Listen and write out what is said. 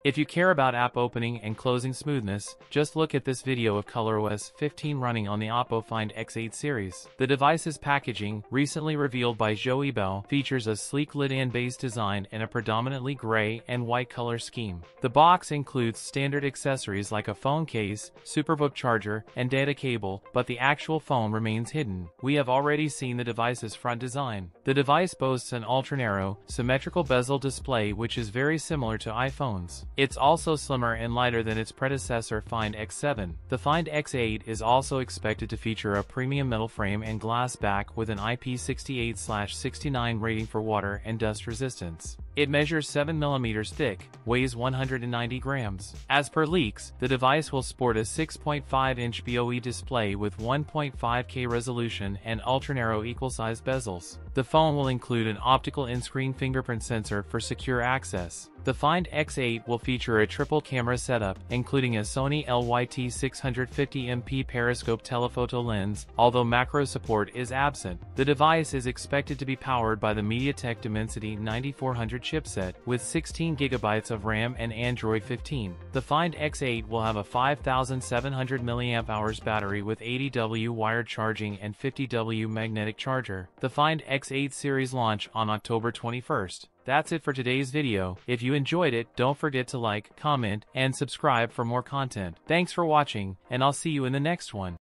If you care about app opening and closing smoothness, just look at this video of ColorOS 15 running on the OPPO Find X8 series. The device's packaging, recently revealed by Joey Bell, features a sleek lid-and base design and a predominantly gray and white color scheme. The box includes standard accessories like a phone case, SuperBook charger, and data cable, but the actual phone remains hidden. We have already seen the device's front design. The device boasts an ultra-narrow, symmetrical bezel display which is very similar to iPhones. It's also slimmer and lighter than its predecessor Find X7. The Find X8 is also expected to feature a premium metal frame and glass back with an IP68/69 rating for water and dust resistance. It measures 7 mm thick, weighs 190 grams. As per leaks, the device will sport a 6.5-inch BOE display with 1.5K resolution and ultra-narrow equal-sized bezels. The phone will include an optical in-screen fingerprint sensor for secure access. The Find X8 will feature a triple camera setup, including a Sony LYT 650MP periscope telephoto lens, although macro support is absent. The device is expected to be powered by the MediaTek Dimensity 9400 chipset, with 16 GB of RAM and Android 15. The Find X8 will have a 5700 mAh battery with 80W wired charging and 50W magnetic charger. The Find X8 series launch on October 21st. That's it for today's video. If you enjoyed it, don't forget to like, comment, and subscribe for more content. Thanks for watching, and I'll see you in the next one.